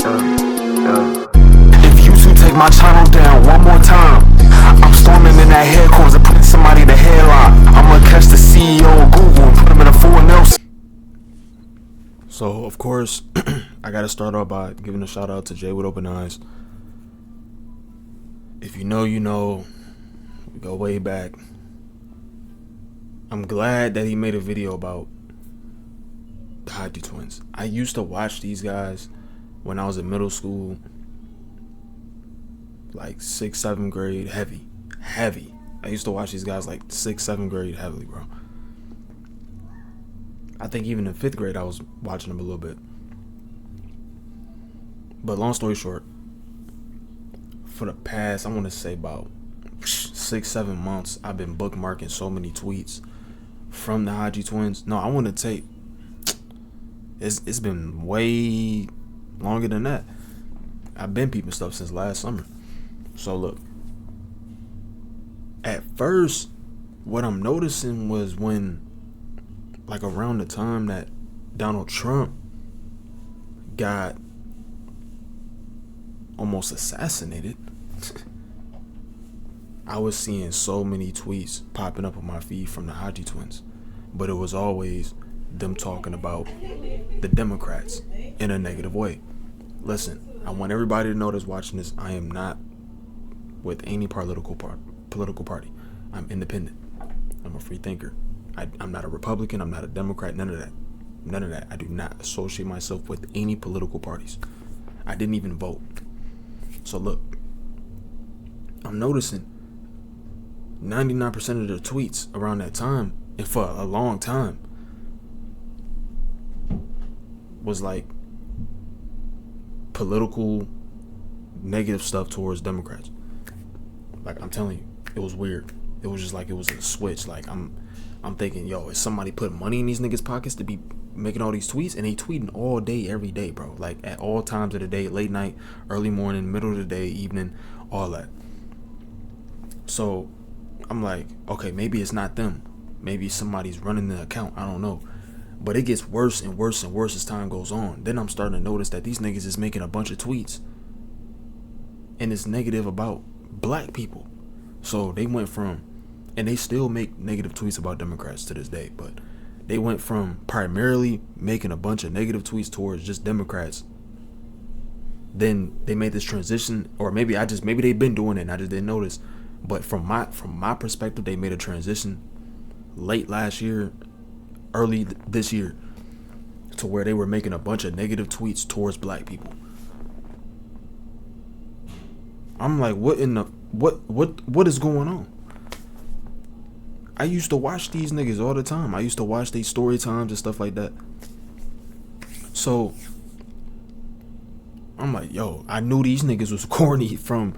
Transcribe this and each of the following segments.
If you two take my channel down one more time, I'm storming in that headquarters and putting somebody in the headlock. I'm gonna catch the CEO of Google and put him in a full Nelson. So, of course, I gotta start off by giving a shout out to Jaywitopeneyes. If you know, you know. We go way back. I'm glad that he made a video about the Haji twins. I used to watch these guys when I was in middle school, like 6th, 7th grade, heavy. I used to watch these guys like 6th, 7th grade heavily, bro. I think even in 5th grade I was watching them a little bit. But long story short, for the past, I want to say about 6-7 months, I've been bookmarking so many tweets from the Haji twins. No, I want to take, it's been way longer than that. I've been peeping stuff since last summer. So look, at first, what I'm noticing was when, like around the time that Donald Trump got almost assassinated, I was seeing so many tweets popping up on my feed from the Haji twins, but it was always them talking about the Democrats in a negative way. Listen, I want everybody to know that's watching this, I am not with any political party. I'm independent. I'm a free thinker. I'm not a Republican. I'm not a Democrat. None of that. I do not associate myself with any political parties. I didn't even vote. So look, I'm noticing 99% of the tweets around that time, and for a long time, was like political negative stuff towards Democrats. Like, I'm telling you, it was weird. It was just like it was a switch. Like, I'm thinking, yo, is somebody putting money in these niggas' pockets to be making all these tweets? And they tweeting all day, every day, bro. Like, at all times of the day, late night, early morning, middle of the day, evening, all that. So I'm like, okay, maybe it's not them. Maybe somebody's running the account. I don't know. But it gets worse and worse and worse as time goes on. Then I'm starting to notice that these niggas is making a bunch of tweets, and it's negative about black people. So they went from, and they still make negative tweets about Democrats to this day, but they went from primarily making a bunch of negative tweets towards just Democrats. Then they made this transition, or maybe they've been doing it and I just didn't notice. But from my perspective, they made a transition late last year, early this year, to where they were making a bunch of negative tweets towards black people. I'm like, what is going on? I used to watch these niggas all the time. I used to watch these story times and stuff like that. So I'm like, yo, I knew these niggas was corny from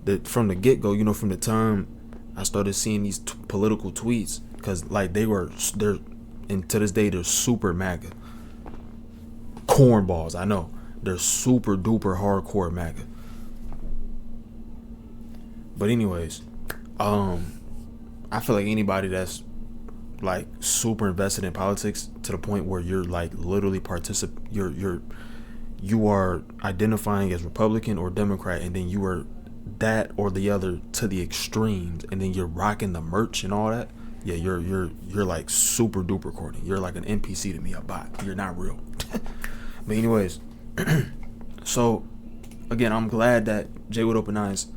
the get-go, you know, from the time I started seeing these political tweets, because like they're and to this day they're super MAGA cornballs. I know they're super duper hardcore MAGA. But anyways, I feel like anybody that's like super invested in politics to the point where you're like literally you are identifying as Republican or Democrat, and then you are that or the other to the extremes, and then you're rocking the merch and all that. Yeah, you're like super duper corny. You're like an NPC to me, a bot. You're not real. But anyways, so again, I'm glad that Jaywitopeneyes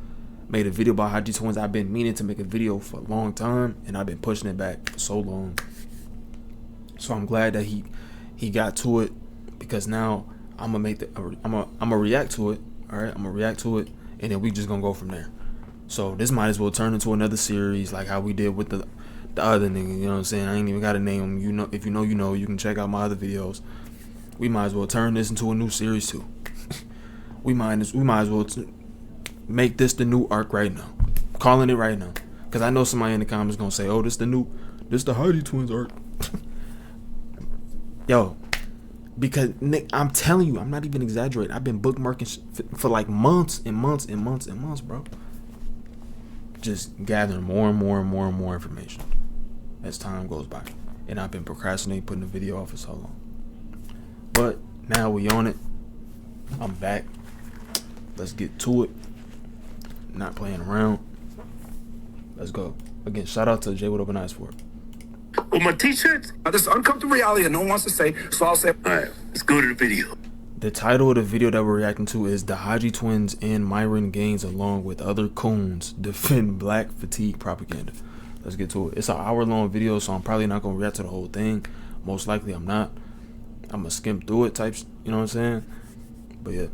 made a video about Haji twins. I've been meaning to make a video for a long time, and I've been pushing it back for so long. So I'm glad that he got to it, because now I'm gonna react to it. All right, I'm gonna react to it, and then we just gonna go from there. So this might as well turn into another series, like how we did with the other nigga. You know what I'm saying? I ain't even gotta name him. You know, if you know, you know. You can check out my other videos. We might as well turn this into a new series too. we might as well make this the new arc right now. I'm calling it right now, because I know somebody in the comments gonna say, "Oh, this the Haji twins arc." Yo, because Nick, I'm telling you, I'm not even exaggerating. I've been bookmarking for like months and months and months and months, bro. Just gathering more and more and more and more information as time goes by, and I've been procrastinating putting the video off for so long. But now we on it. I'm back. Let's get to it. Not playing around. Let's go. Again, shout out to Jaywitopeneyes for it. With my t-shirts, this is uncomfortable reality that no one wants to say, so I'll say, all right, let's go to the video. The title of the video that we're reacting to is the Haji twins and Myron Gaines along with other coons defend black fatigue propaganda. Let's get to it. It's an hour-long video, so I'm probably not going to react to the whole thing. Most likely I'm not. I'm going to skim through it types, you know what I'm saying? But yeah.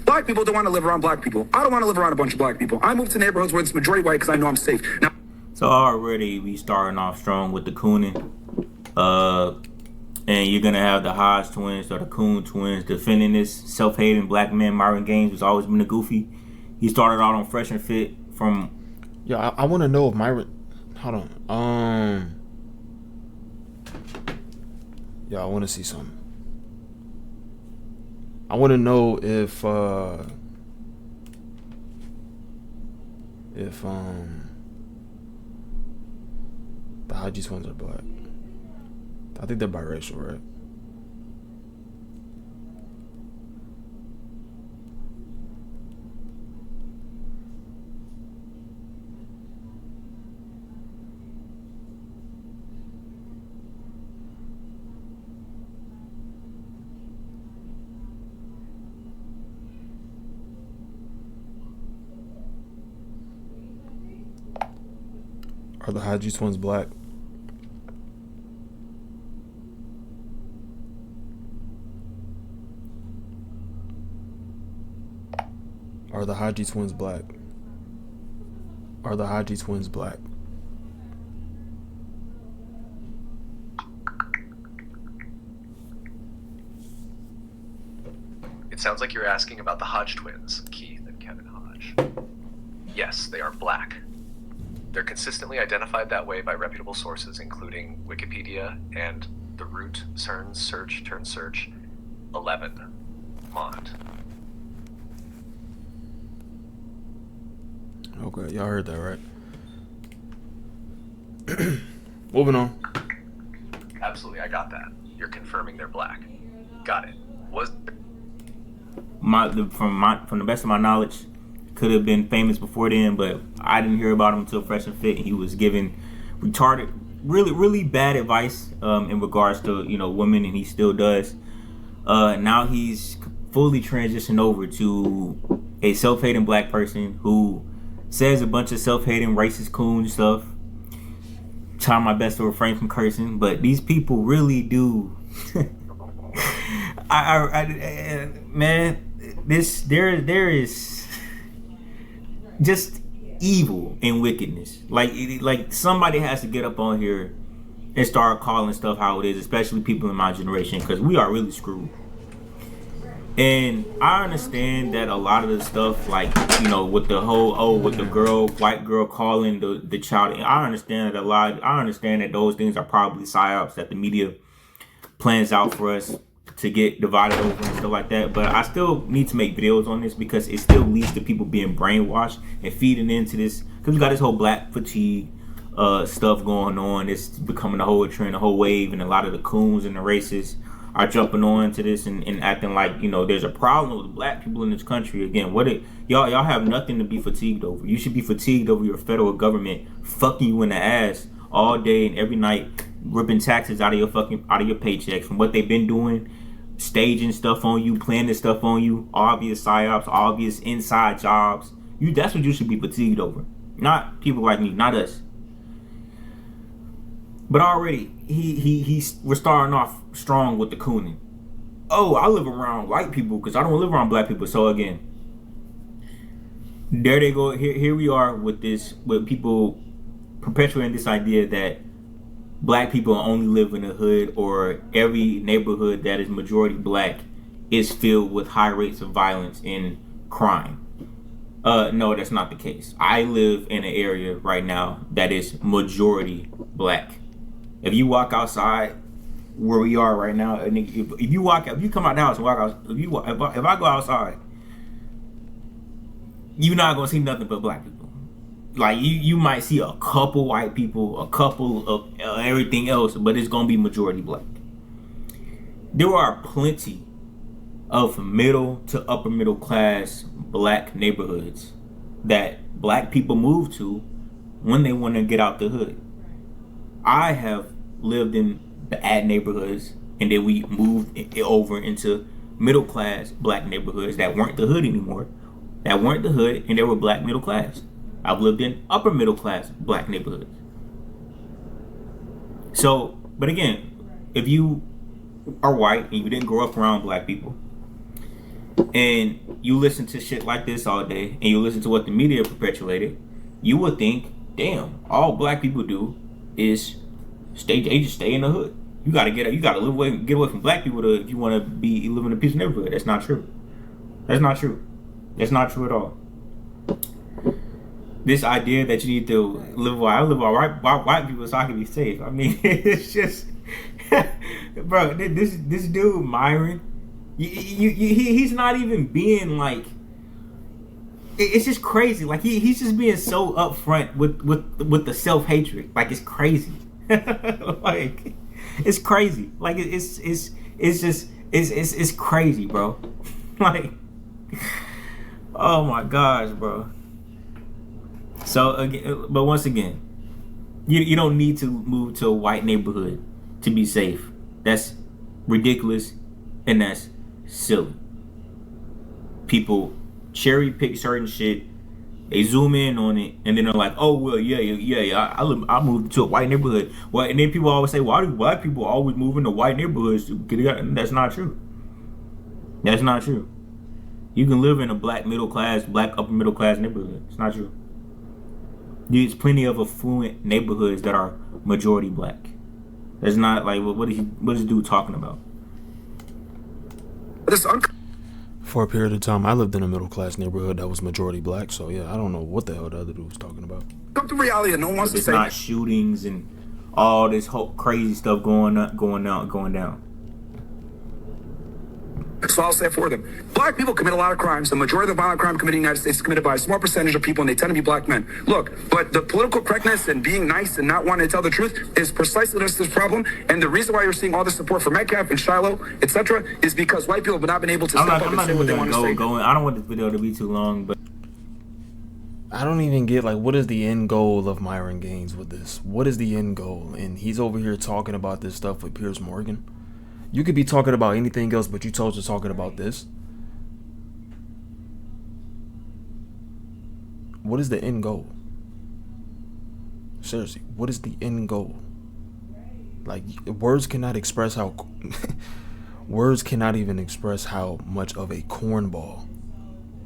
Black people don't want to live around black people. I don't want to live around a bunch of black people. I move to neighborhoods where it's majority white because I know I'm safe. Now, so already we starting off strong with the cooning. And you're going to have the Hodge twins or the Coon twins defending this self-hating black man, Myron Gaines, who's always been a goofy. He started out on Fresh and Fit from... Yeah, I want to know if Myron... Hold on. Yeah, I want to see something. I want to know if the Haji twins are black. I think they're biracial, right? Are the Haji twins black? Are the Haji twins black? Are the Haji twins black? It sounds like you're asking about the Hodge twins, Keith and Kevin Hodge. Yes, they are black. They're consistently identified that way by reputable sources, including Wikipedia and the root CERN search 11 mod. Okay, y'all heard that, right? Moving on. Absolutely, I got that. You're confirming they're black. Got it. From the best of my knowledge, could have been famous before then, but I didn't hear about him until Fresh and Fit. He was giving retarded, really bad advice in regards to women, and he still does. Now he's fully transitioned over to a self-hating black person who says a bunch of self-hating racist coon stuff. Trying my best to refrain from cursing, but these people really do. Man, there is just evil and wickedness. Like somebody has to get up on here and start calling stuff how it is, especially people in my generation, because we are really screwed. And I understand that a lot of the stuff, with the whole with the white girl calling the child, I understand that I understand that those things are probably psyops that the media plans out for us to get divided over and stuff like that. But I still need to make videos on this because it still leads to people being brainwashed and feeding into this, because we got this whole black fatigue stuff going on. It's becoming a whole trend, a whole wave, and a lot of the coons and the racists are jumping on to this and acting like there's a problem with black people in this country. Again, y'all have nothing to be fatigued over. You should be fatigued over your federal government fucking you in the ass all day and every night, ripping taxes out of your paychecks from what they've been doing, staging stuff on you, planning stuff on you, obvious psyops, obvious inside jobs. That's what you should be fatigued over, not people like me, not us. But already we're starting off strong with the cooning. Oh, I live around white people because I don't live around black people. So again, there they go. Here we are with people perpetuating this idea that black people only live in the hood, or every neighborhood that is majority black is filled with high rates of violence and crime. No, that's not the case. I live in an area right now that is majority black. If you walk outside where we are right now, and if you come out the house and walk out, if I go outside, you're not gonna see nothing but black people. Like you might see a couple white people, a couple of everything else, but it's gonna be majority black. There are plenty of middle to upper middle class black neighborhoods that black people move to when they want to get out the hood. I have lived in bad neighborhoods, and then we moved over into middle class black neighborhoods that weren't the hood anymore, that weren't the hood, and they were black middle class. I've lived in upper middle class black neighborhoods. So, but again, if you are white and you didn't grow up around black people, and you listen to shit like this all day, and you listen to what the media perpetuated, you would think, damn, all black people do is they just stay in the hood. You gotta get away from black people if you want to live in a peaceful neighborhood. That's not true. That's not true. That's not true at all. This idea that you need to live while white people so I can be safe. I mean, it's just, bro. This dude Myron, he's not even being like. It's just crazy. Like he's just being so upfront with the self-hatred. Like it's crazy. Like it's crazy. Like it's crazy, bro. Like, oh my gosh, bro. So again, but once again, you don't need to move to a white neighborhood to be safe. That's ridiculous, and that's silly. People cherry pick certain shit, they zoom in on it, and then they're like, "Oh well, yeah. I moved to a white neighborhood." Well, and then people always say, "Why do black people always move into white neighborhoods to get out?" And that's not true. That's not true. You can live in a black middle class, black upper middle class neighborhood. It's not true. There's plenty of affluent neighborhoods that are majority black. That's not like what is this dude talking about? For a period of time, I lived in a middle class neighborhood that was majority black. So yeah, I don't know what the hell the other dude was talking about. Come to reality, and no one wants to It's say not shootings and all this whole crazy stuff going down. So I'll say it for them. Black people commit a lot of crimes. The majority of the violent crime committed in the United States is committed by a small percentage of people, and they tend to be black men. Look, but the political correctness and being nice and not wanting to tell the truth is precisely this problem. And the reason why you're seeing all the support for Metcalf and Shiloh, etc., is because white people have not been able to step up and say what they want to say. I don't want this video to be too long, but I don't even get, like, what is the end goal of Myron Gaines with this? What is the end goal? And he's over here talking about this stuff with Piers Morgan. You could be talking about anything else, but you chose to talking about this. What is the end goal? Seriously, what is the end goal? Like, words cannot express how words cannot even express how much of a cornball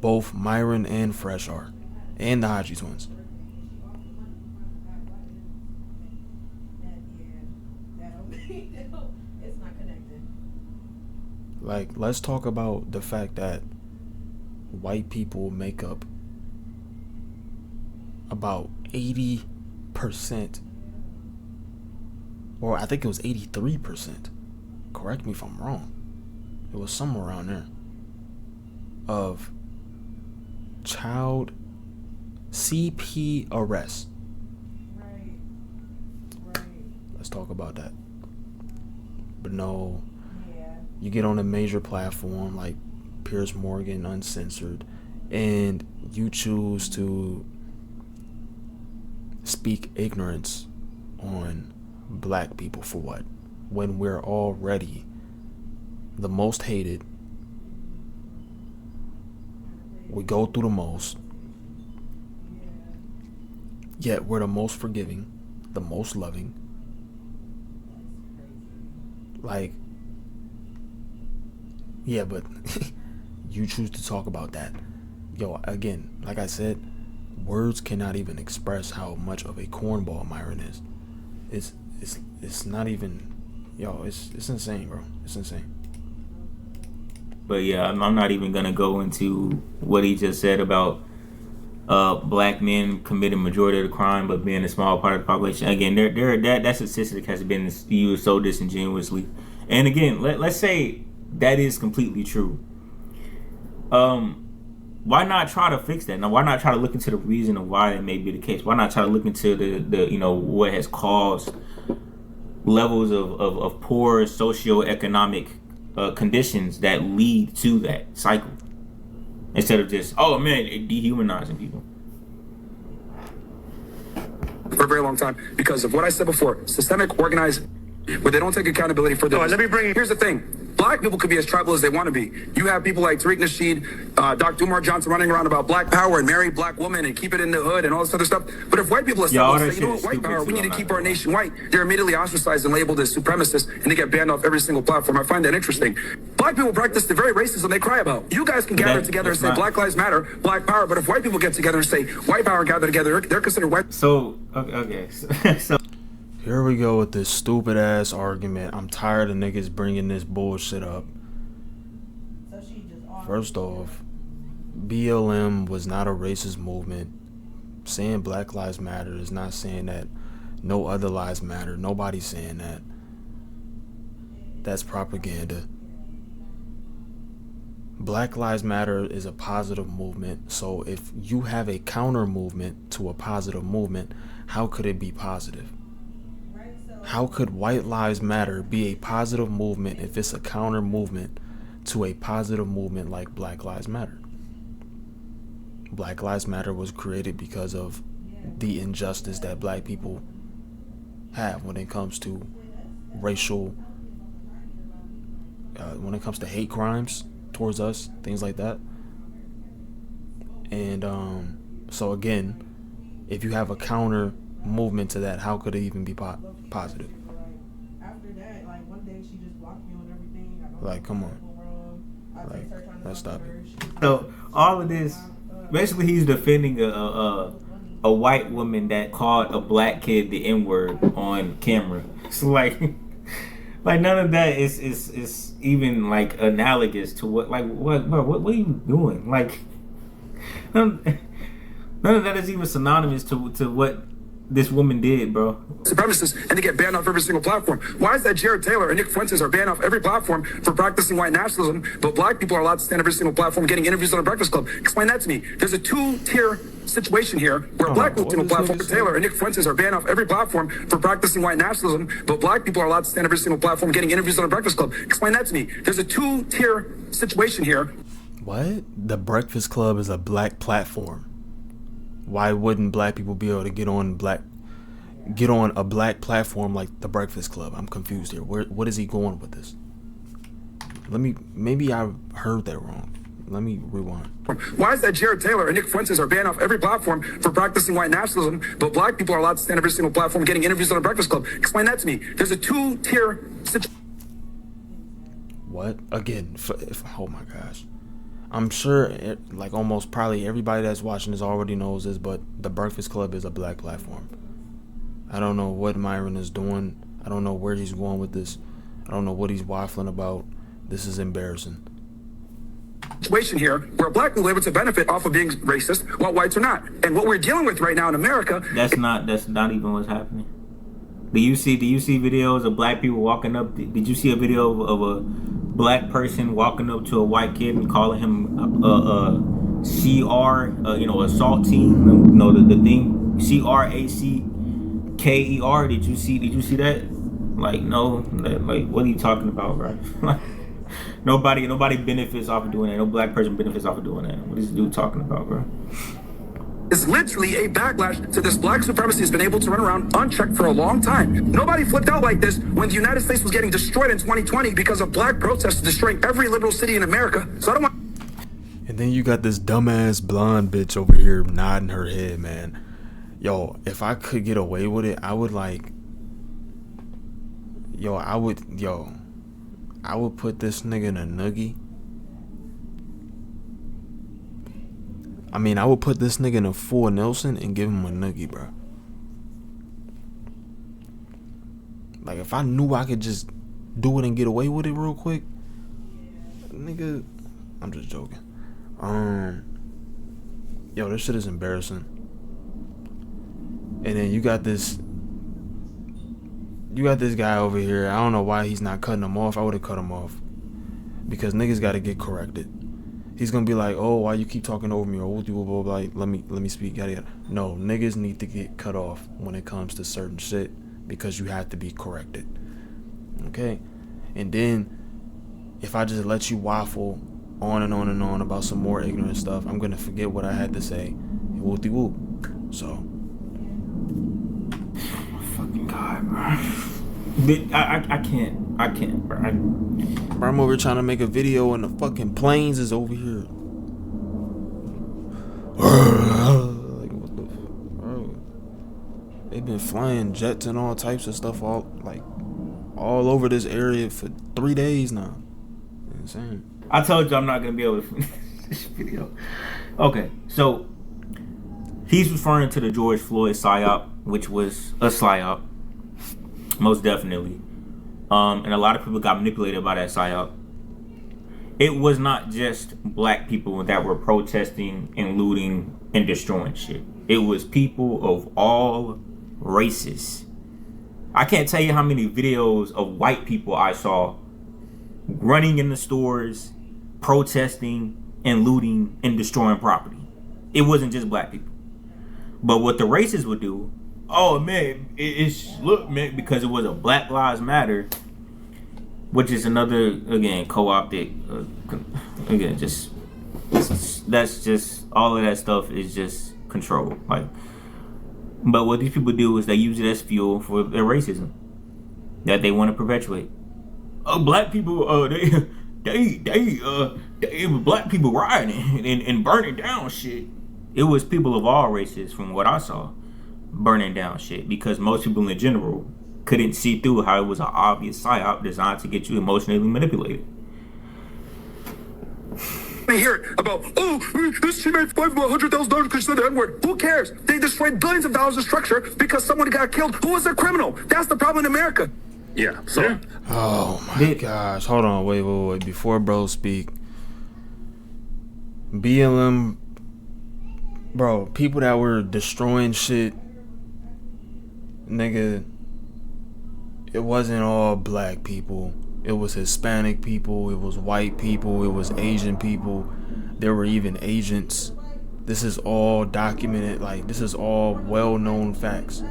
both Myron and Fresh are, and the Haji twins. Like, let's talk about the fact that white people make up about 80%, or I think it was 83%. Correct me if I'm wrong. It was somewhere around there. Of child CP arrests. Right. Let's talk about that. But no. You get on a major platform like Piers Morgan, Uncensored, and you choose to speak ignorance on black people for what? When we're already the most hated, we go through the most, yet we're the most forgiving, the most loving. Like, yeah, but you choose to talk about that. Yo, again, like I said, words cannot even express how much of a cornball Myron is. It's not even, yo, it's insane, bro. It's insane. But yeah, I'm not even gonna go into what he just said about black men committing majority of the crime, but being a small part of the population. Again, that statistic has been used so disingenuously. And again, let's say that is completely true. Why not try to fix that? Now, why not try to look into the reason of why that may be the case? Why not try to look into the what has caused levels of poor socioeconomic conditions that lead to that cycle, instead of just, oh man, dehumanizing people. For a very long time, because of what I said before, systemic, organized, where they don't take accountability for their. Here's the thing. Black people could be as tribal as they want to be. You have people like Tariq Nasheed, Dr. Umar Johnson running around about black power and marry black women and keep it in the hood and all this other stuff. But if white people are say, you know what, white power, we need to keep our nation white, they're immediately ostracized and labeled as supremacists, and they get banned off every single platform. I find that interesting. Black people practice the very racism they cry about. You guys can gather together and say Black Lives Matter, Black Power, but if white people get together and say white power, gather together, they're considered white. So, okay. So here we go with this stupid ass argument. I'm tired of niggas bringing this bullshit up. First off, BLM was not a racist movement. Saying Black Lives Matter is not saying that no other lives matter. Nobody's saying that. That's propaganda. Black Lives Matter is a positive movement. So if you have a counter movement to a positive movement, how could it be positive? How could White Lives Matter be a positive movement if it's a counter movement to a positive movement like Black Lives Matter? Black Lives Matter was created because of the injustice that black people have when it comes to racial, when it comes to hate crimes towards us, things like that. And so again, if you have a counter movement to that, how could it even be positive? After that, like one day she just blocked me on everything. Like, come on. Like, let's stop it. So all of this, basically, he's defending a white woman that called a black kid the N-word on camera. So like none of that is even like analogous to what are you doing? Like none of that is even synonymous to what this woman did, bro. Supremacists, and they get banned off every single platform. Why is that Jared Taylor and Nick Fuentes are banned off every platform for practicing white nationalism, but black people are allowed to stand every single platform getting interviews on the Breakfast Club? Explain that to me. There's a two-tier situation here where black people on the platform, Taylor and Nick Fuentes are banned off every platform for practicing white nationalism, but black people are allowed to stand every single platform getting interviews on the Breakfast Club. Explain that to me. There's a two-tier situation here. What? The Breakfast Club is a black platform. Why wouldn't black people be able to get on a black platform like the Breakfast Club? I'm confused here. What is he going with this? Maybe I heard that wrong. Let me rewind. Why is that Jared Taylor and Nick Fuentes are banned off every platform for practicing white nationalism, but black people are allowed to stand every single platform getting interviews on the Breakfast Club? Explain that to me. There's a two-tier situation. What? Again, oh my gosh. I'm sure, like almost probably everybody that's watching this already knows this, but the Breakfast Club is a black platform. I don't know what Myron is doing. I don't know where he's going with this. I don't know what he's waffling about. This is embarrassing. Situation here where black people are able to benefit off of being racist while whites are not. And what we're dealing with right now in America. That's not even what's happening. Do you see videos of black people walking up? Did you see a video of a black person walking up to a white kid and calling him CR, assault team, the thing CRACKER? Did you see that? Like, no, like, what are you talking about, bro? Nobody benefits off of doing that. No black person benefits off of doing that. What is this dude talking about, bro? Is literally a backlash to this black supremacy has been able to run around unchecked for a long time. Nobody flipped out like this when the United States was getting destroyed in 2020 because of black protests destroying every liberal city in America. So I don't want. And then you got this dumbass blonde bitch over here nodding her head, man. Yo, if I could get away with it, I would put this nigga in a noogie. I mean, I would put this nigga in a full Nelson and give him a noogie, bro. Like, if I knew I could just do it and get away with it real quick, nigga, I'm just joking. Yo, this shit is embarrassing. And then you got this guy over here. I don't know why he's not cutting him off. I would have cut him off. Because niggas got to get corrected. He's gonna be like, oh, why you keep talking over me, or blah, blah, blah, let me speak, yada yada. No, niggas need to get cut off when it comes to certain shit because you have to be corrected. Okay? And then if I just let you waffle on and on and on about some more ignorant stuff, I'm gonna forget what I had to say. Whoop whoop. So. Fucking God, bro. I can't, bro. Bro, I'm over here trying to make a video and the fucking planes is over here. Like, what the bro? They've been flying jets and all types of stuff all over this area for 3 days now. Insane. I told you I'm not gonna be able to finish this video. Okay, so he's referring to the George Floyd psyop, which was a psyop, most definitely. And a lot of people got manipulated by that psyop. It was not just black people that were protesting and looting and destroying shit. It was people of all races. I can't tell you how many videos of white people I saw running in the stores, protesting and looting and destroying property. It wasn't just black people. But what the racists would do, oh man, look man, because it was a Black Lives Matter, which is another, again, co-opted, again, just, that's just, all of that stuff is just control. Like, but what these people do is they use it as fuel for their racism that they want to perpetuate. Black people, they black people rioting and burning down shit. It was people of all races, from what I saw, burning down shit, because most people in general couldn't see through how it was an obvious psyop designed to get you emotionally manipulated. I hear about, this she made $500,000 because she said the N-word. Who cares? They destroyed billions of dollars of structure because someone got killed. Who was a criminal? That's the problem in America. Yeah. So. Oh my gosh. Hold on. Wait. Before bro speak. BLM, bro, people that were destroying shit, nigga, it wasn't all black people. It was Hispanic people, it was white people, it was Asian people. There were even agents. This is all documented, like, this is all well-known facts.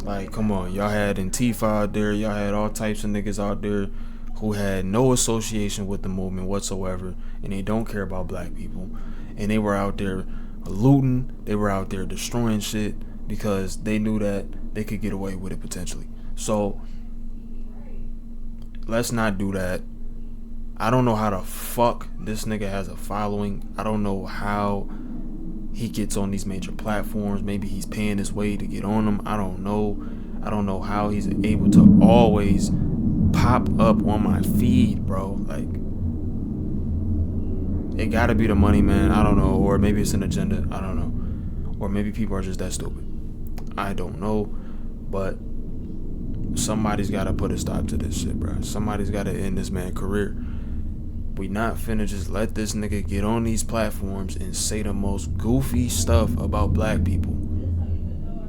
Like, come on, y'all had Antifa out there, y'all had all types of niggas out there who had no association with the movement whatsoever, and they don't care about black people. And they were out there looting, they were out there destroying shit because they knew that they could get away with it potentially. So let's not do that. I don't know how the fuck this nigga has a following. I don't know how he gets on these major platforms. Maybe he's paying his way to get on them. I don't know. I don't know how he's able to always pop up on my feed, bro. Like, it gotta be the money, man. I don't know. Or maybe it's an agenda. I don't know. Or maybe people are just that stupid. I don't know. But somebody's gotta put a stop to this shit, bro. Somebody's gotta end this man's career. We not finna just let this nigga get on these platforms and say the most goofy stuff about black people.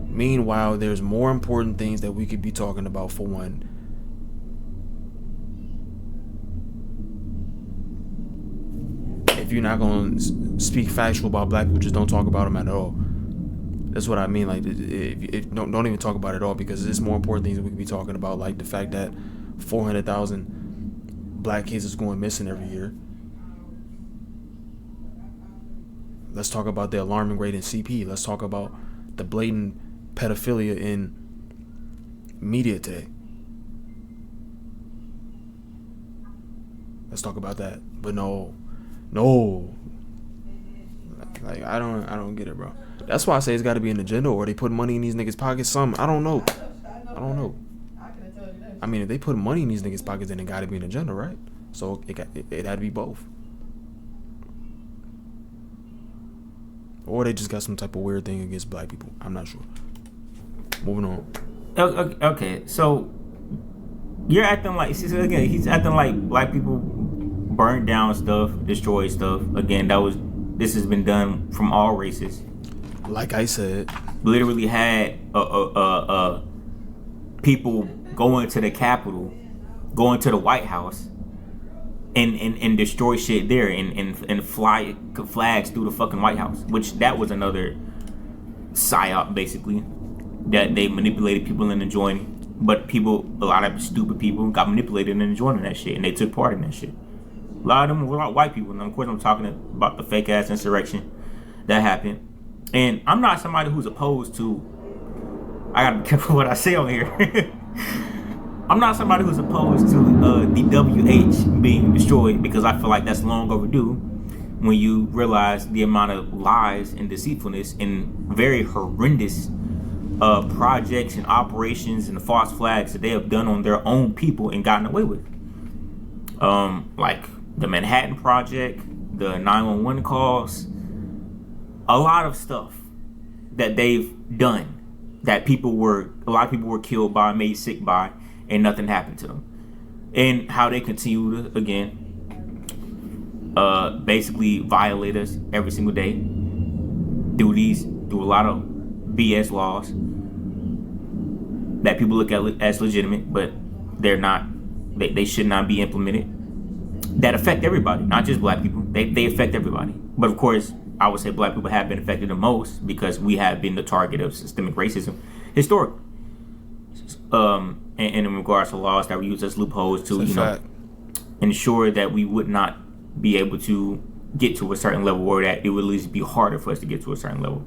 Meanwhile, there's more important things that we could be talking about. For one, if you're not gonna speak factual about black people, just don't talk about them at all. That's what I mean. Like, don't even talk about it at all, because there's more important things that we could be talking about, like the fact that 400,000 black kids is going missing every year. Let's talk about the alarming rate in CP. Let's talk about the blatant pedophilia in media today. Let's talk about that. But no. Like, I don't get it, bro. That's why I say it's got to be an agenda, or they put money in these niggas' pockets. I don't know. I mean, if they put money in these niggas' pockets, then it got to be an agenda, right? So it had to be both. Or they just got some type of weird thing against black people. I'm not sure. Moving on. Okay, so you're acting like, see, again, he's acting like black people burn down stuff, destroy stuff. Again, this has been done from all races. Like I said, literally had people going to the Capitol, going to the White House, and destroy shit there, and fly flags through the fucking White House, which that was another psyop, basically, that they manipulated people into joining. But a lot of stupid people got manipulated into joining that shit, and they took part in that shit. A lot of them were white people, and of course I'm talking about the fake ass insurrection that happened. And I'm not somebody who's opposed to. I gotta be careful what I say on here. I'm not somebody who's opposed to the WH being destroyed, because I feel like that's long overdue when you realize the amount of lies and deceitfulness and very horrendous projects and operations and false flags that they have done on their own people and gotten away with. Like the Manhattan Project, the 911 calls, a lot of stuff that they've done that a lot of people were killed by, made sick by, and nothing happened to them. And how they continue to, again, basically violate us every single day, do a lot of BS laws that people look at as legitimate, but they're not. They should not be implemented. That affect everybody, not just black people. They affect everybody. But of course, I would say black people have been affected the most because we have been the target of systemic racism historically. And in regards to laws that were used as loopholes to, ensure that we would not be able to get to a certain level, or that it would at least be harder for us to get to a certain level.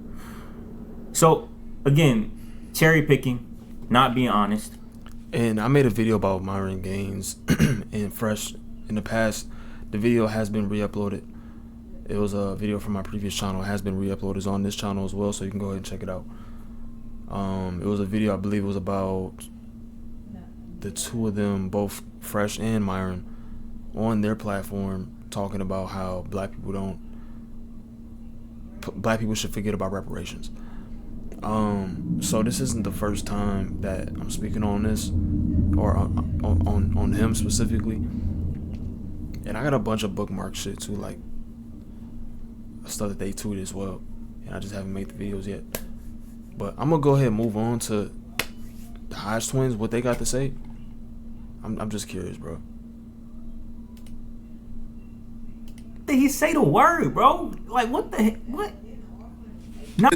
So again, cherry picking, not being honest. And I made a video about Myron Gaines and Fresh in the past. The video has been re-uploaded. It was a video from my previous channel. It has been re-uploaded. It's on this channel as well, so you can go ahead and check it out. It was a video, I believe it was about the two of them, both Fresh and Myron, on their platform, talking about how black people should forget about reparations. So this isn't the first time that I'm speaking on this, or on him specifically. And I got a bunch of bookmark shit too, like stuff that they tweet as well, and I just haven't made the videos yet. But I'm gonna go ahead and move on to the Hodge twins, what they got to say. I'm just curious, bro. Did he say the word, bro? Like, what the heck? What? Not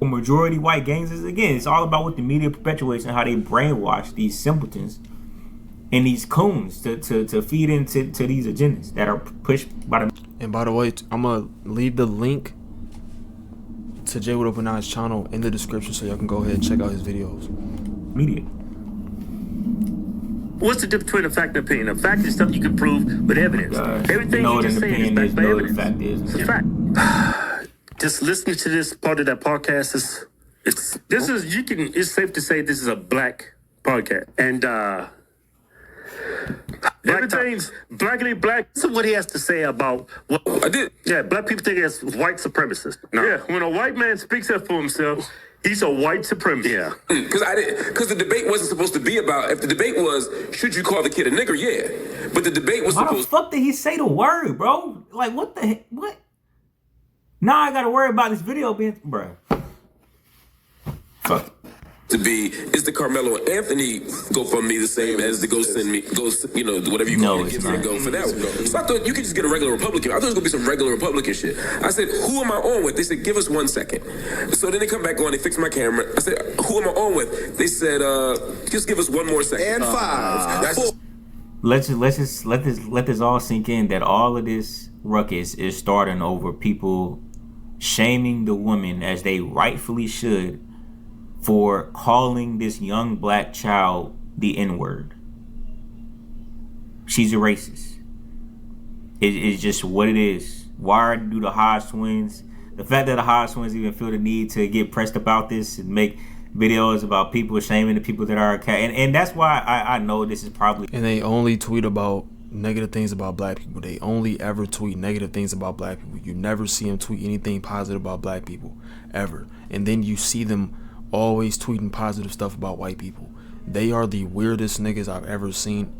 majority white gangs is, again, it's all about what the media perpetuates and how they brainwash these simpletons and these coons to feed into these agendas that are pushed by the. And by the way, I'm gonna leave the link to Jaywitopeneyes Channel in the description, so y'all can go ahead and check out his videos. Media. What's the difference between a fact and opinion? A fact is something you can prove with evidence. Everything you just say is backed by evidence. Fact is. It's a fact. Just listening to this part of that podcast it's safe to say this is a black podcast. And everything's blackity black. This is what he has to say about what I did. Yeah, black people think it's white supremacist. No. Yeah, when a white man speaks up for himself, he's a white supremacist. Yeah. Because the debate wasn't supposed to be about, if the debate was, should you call the kid a nigger? Yeah. But the debate was Why the fuck did he say the word, bro? Like, what the heck? What? Now I gotta worry about this video being, bro. Fuck. To be, is the Carmelo Anthony GoFundMe the same as the whatever you call it, go for that one. So I thought you could just get a regular Republican. I thought it was gonna be some regular Republican shit. I said, who am I on with? They said, give us 1 second. So then they come back on, they fix my camera. I said, who am I on with? They said, just give us 1 more second. And 5. That's Let's just let this all sink in, that all of this ruckus is starting over people shaming the woman, as they rightfully should, for calling this young black child the N-word. She's a racist. It's just what it is. Why do the Hodge twins, the fact that the Hodge twins even feel the need to get pressed about this and make videos about people shaming the people that are, and that's why I know this is probably. And they only tweet about negative things about black people. They only ever tweet negative things about black people. You never see them tweet anything positive about black people, ever. And then you see them always tweeting positive stuff about white people. They are the weirdest niggas I've ever seen.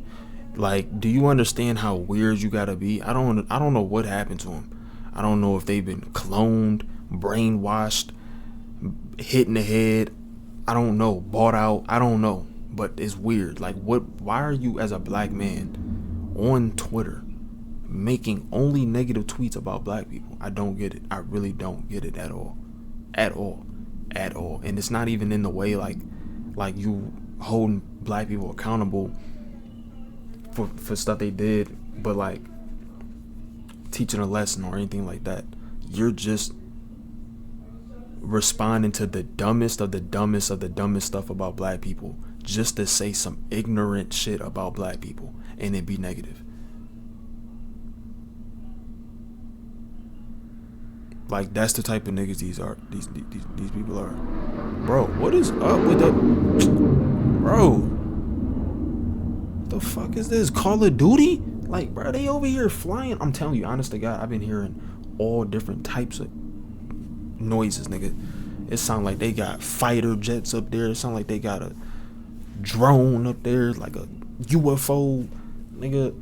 Like, do you understand how weird you gotta be? I don't know what happened to them. I don't know if they've been cloned, brainwashed, hit in the head. I don't know, bought out. I don't know, but it's weird. Like, why are you as a black man on Twitter making only negative tweets about black people? I don't get it. I really don't get it at all. And it's not even in the way like like you holding black people accountable for stuff they did, but like teaching a lesson or anything like that. You're just responding to the dumbest of the dumbest of the dumbest stuff about black people just to say some ignorant shit about black people and it be negative. Like, that's the type of niggas these people are. Bro, what is up with the... Bro. What the fuck is this? Call of Duty? Like, bro, they over here flying. I'm telling you, honest to God, I've been hearing all different types of noises, nigga. It sound like they got fighter jets up there. It sound like they got a drone up there, like a UFO, nigga.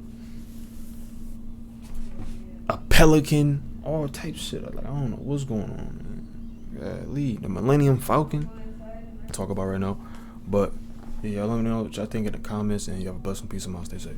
A pelican. All type shit. Like, I don't know what's going on, man. The Millennium Falcon. Talk about right now. But yeah, y'all let me know what y'all think in the comments, and you have a blessed piece of mind. Stay safe.